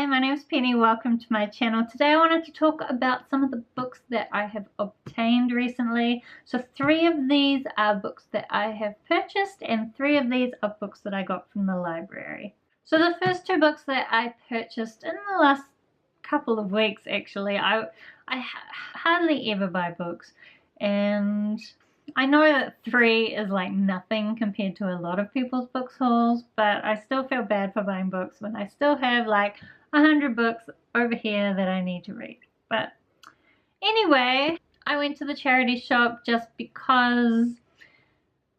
Hi, my name is Penny. Welcome to my channel. Today I wanted to talk about some of the books that I have obtained recently. So 3 of these are books that I have purchased and 3 of these are books that I got from the library. So the first 2 books that I purchased in the last couple of weeks, actually, I hardly ever buy books, and I know that 3 is like nothing compared to a lot of people's book hauls, but I still feel bad for buying books when I still have like 100 books over here that I need to read. But anyway, I went to the charity shop just because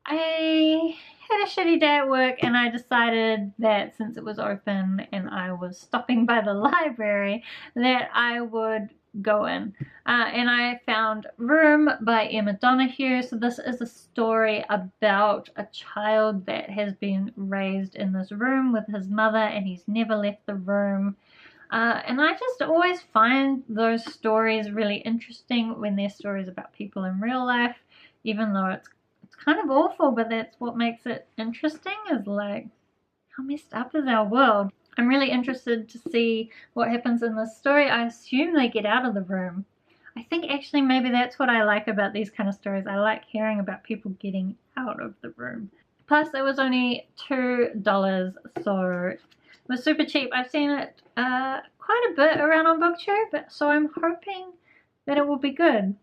I had a shitty day at work and I decided that since it was open and I was stopping by the library that I would go in. And I found Room by Emma Donoghue. So this is a story about a child that has been raised in this room with his mother and he's never left the room. And I just always find those stories really interesting when they're stories about people in real life, even though it's kind of awful, but that's what makes it interesting, is like, how messed up is our world? I'm really interested to see what happens in this story. I assume they get out of the room. I think actually maybe that's what I like about these kind of stories. I like hearing about people getting out of the room. Plus it was only $2, so it was super cheap. I've seen it quite a bit around on BookTube, so I'm hoping that it will be good.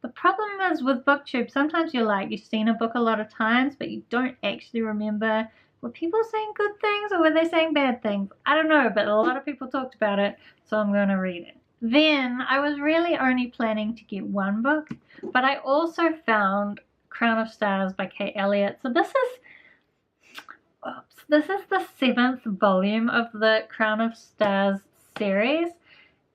The problem is with BookTube, sometimes you've seen a book a lot of times, but you don't actually remember, were people saying good things or were they saying bad things? I don't know, but a lot of people talked about it, so I'm going to read it. Then I was really only planning to get 1 book, but I also found Crown of Stars by Kate Elliott. So this is the 7th volume of the Crown of Stars series,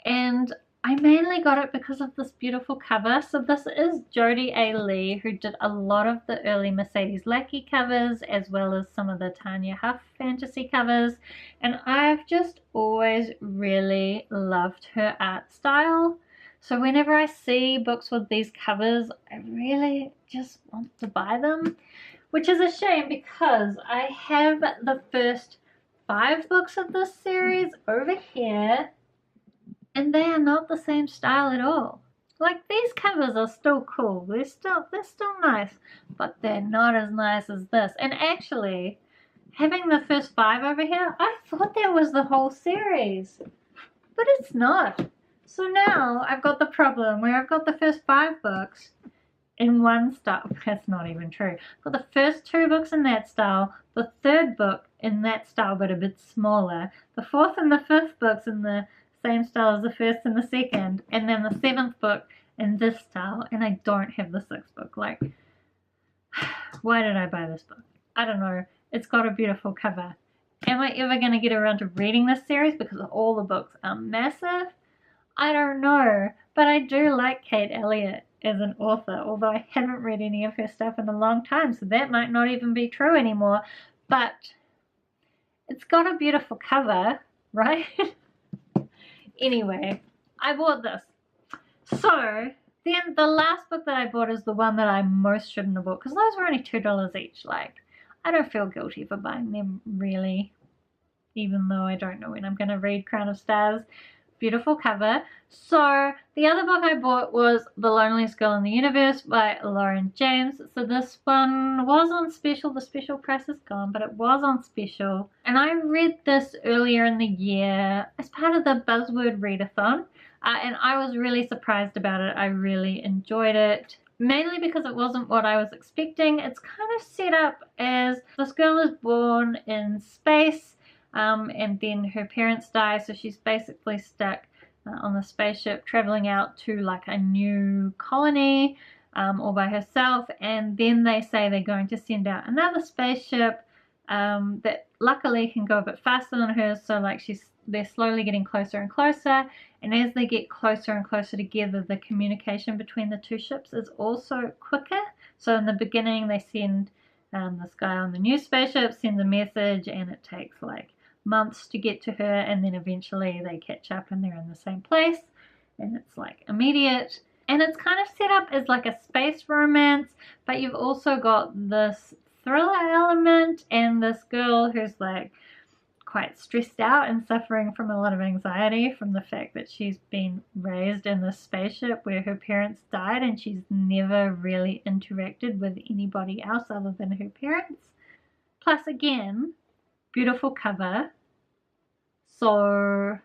and I mainly got it because of this beautiful cover. So this is Jodi A. Lee, who did a lot of the early Mercedes Lackey covers as well as some of the Tanya Huff fantasy covers, and I've just always really loved her art style. So whenever I see books with these covers, I really just want to buy them, which is a shame because I have the first 5 books of this series over here, and they are not the same style at all. Like, these covers are still cool. They're still nice, but they're not as nice as this. And actually, having the first 5 over here, I thought that was the whole series, but it's not. So now I've got the problem where I've got the first 5 books in one style. That's not even true. I've got the first 2 books in that style, the 3rd book in that style but a bit smaller, the 4th and the 5th books in the same style as the 1st and the 2nd, and then the 7th book in this style, and I don't have the 6th book. Like, why did I buy this book? I don't know. It's got a beautiful cover. Am I ever going to get around to reading this series because all the books are massive? I don't know, but I do like Kate Elliott as an author, although I haven't read any of her stuff in a long time, so that might not even be true anymore, but it's got a beautiful cover, right? Anyway, I bought this. So then the last book that I bought is the one that I most shouldn't have bought, because those were only $2 each. Like, I don't feel guilty for buying them, really, even though I don't know when I'm going to read Crown of Stars. Beautiful cover. So the other book I bought was The Loneliest Girl in the Universe by Lauren James. So this one was on special. The special price is gone, but it was on special. And I read this earlier in the year as part of the Buzzword Readathon. And I was really surprised about it. I really enjoyed it, mainly because it wasn't what I was expecting. It's kind of set up as this girl is born in space, and then her parents die, so she's basically stuck on the spaceship traveling out to like a new colony, all by herself, and then they say they're going to send out another spaceship that luckily can go a bit faster than hers, so like they're slowly getting closer and closer, and as they get closer and closer together, the communication between the 2 ships is also quicker. So in the beginning they send this guy on the new spaceship, sends a message, and it takes like months to get to her, and then eventually they catch up and they're in the same place, and it's like immediate. And it's kind of set up as like a space romance, but you've also got this thriller element and this girl who's like quite stressed out and suffering from a lot of anxiety from the fact that she's been raised in this spaceship where her parents died and she's never really interacted with anybody else other than her parents. Plus, again, beautiful cover. So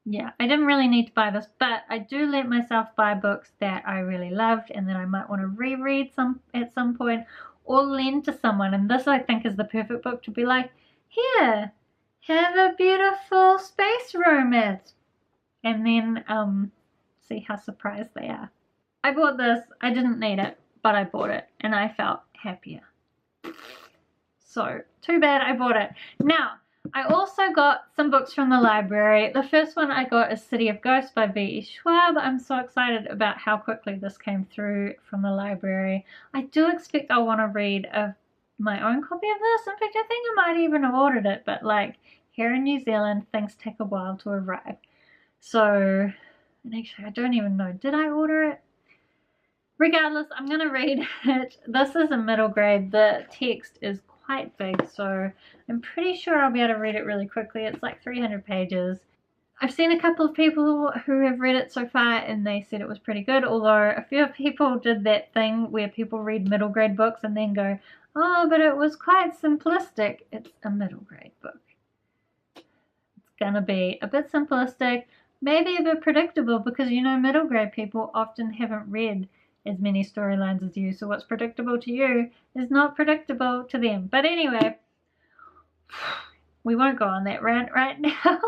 yeah, I didn't really need to buy this, but I do let myself buy books that I really loved and that I might want to reread at some point or lend to someone. And this, I think, is the perfect book to be like, here, have a beautiful space romance. And then see how surprised they are. I bought this. I didn't need it, but I bought it and I felt happier. So, too bad I bought it. Now, I also got some books from the library. The first one I got is City of Ghosts by V.E. Schwab. I'm so excited about how quickly this came through from the library. I do expect I'll want to read my own copy of this. In fact, I think I might even have ordered it, but like here in New Zealand, things take a while to arrive. So, and actually, I don't even know. Did I order it? Regardless, I'm going to read it. This is a middle grade. The text is quite big, so I'm pretty sure I'll be able to read it really quickly. It's like 300 pages. I've seen a couple of people who have read it so far and they said it was pretty good, although a few people did that thing where people read middle grade books and then go, oh, but it was quite simplistic. It's a middle grade book. It's gonna be a bit simplistic, maybe a bit predictable, because you know middle grade people often haven't read as many storylines as you, so what's predictable to you is not predictable to them. But anyway, we won't go on that rant right now.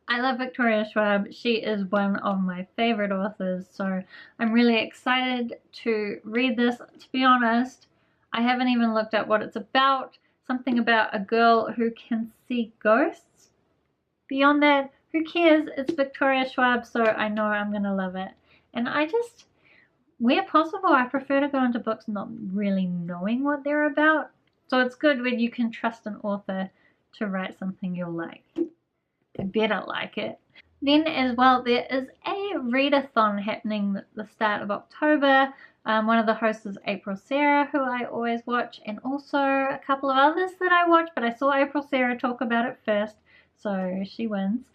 I love Victoria Schwab. She is one of my favorite authors, so I'm really excited to read this. To be honest, I haven't even looked at what it's about. Something about a girl who can see ghosts. Beyond that, who cares? It's Victoria Schwab, so I know I'm going to love it. And I just, where possible, I prefer to go into books not really knowing what they're about. So it's good when you can trust an author to write something you'll like. I better like it. Then as well, there is a readathon happening at the start of October. One of the hosts is April Sarah, who I always watch, and also a couple of others that I watch, but I saw April Sarah talk about it first, so she wins.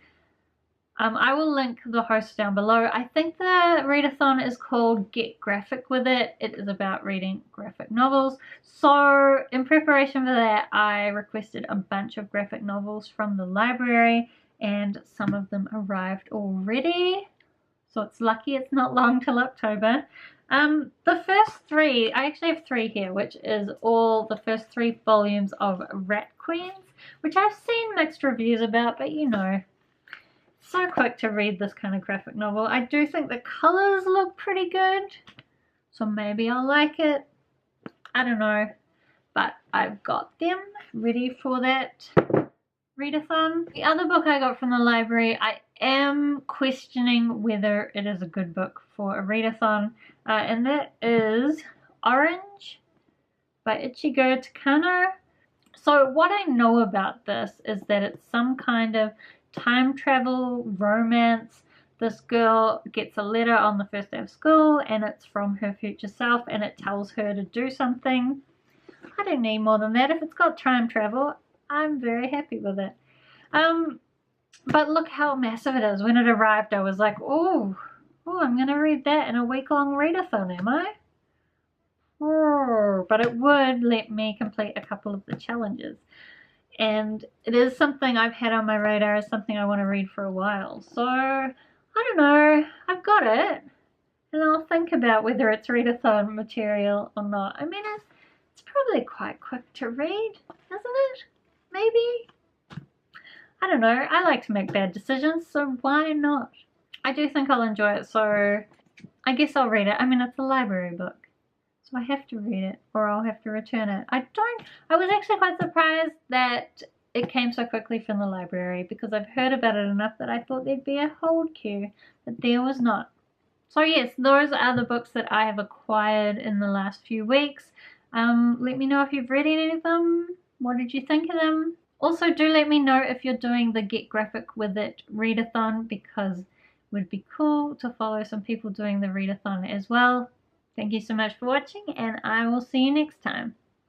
I will link the host down below. I think the readathon is called Get Graphic With It. It is about reading graphic novels. So in preparation for that, I requested a bunch of graphic novels from the library, and some of them arrived already. So it's lucky it's not long till October. The first three, I actually have three here, which is all the first 3 volumes of Rat Queens, which I've seen mixed reviews about, but you know, so quick to read this kind of graphic novel. I do think the colors look pretty good, so maybe I'll like it. I don't know, but I've got them ready for that readathon. The other book I got from the library, I am questioning whether it is a good book for a readathon, and that is Orange by Ichigo Takano. So what I know about this is that it's some kind of time travel romance. This girl gets a letter on the first day of school and it's from her future self and it tells her to do something. I don't need more than that. If it's got time travel, I'm very happy with it. But look how massive it is. When it arrived, I was like, oh, I'm going to read that in a week-long readathon, am I? Oh, but it would let me complete a couple of the challenges. And it is something I've had on my radar as something I want to read for a while. So, I don't know. I've got it. And I'll think about whether it's readathon material or not. I mean, it's probably quite quick to read, isn't it? Maybe? I don't know. I like to make bad decisions, so why not? I do think I'll enjoy it, so I guess I'll read it. I mean, it's a library book, so I have to read it or I'll have to return it. I was actually quite surprised that it came so quickly from the library because I've heard about it enough that I thought there'd be a hold queue, but there was not. So yes, those are the books that I have acquired in the last few weeks. Let me know if you've read any of them. What did you think of them? Also, do let me know if you're doing the Get Graphic With It readathon, because it would be cool to follow some people doing the readathon as well. Thank you so much for watching, and I will see you next time.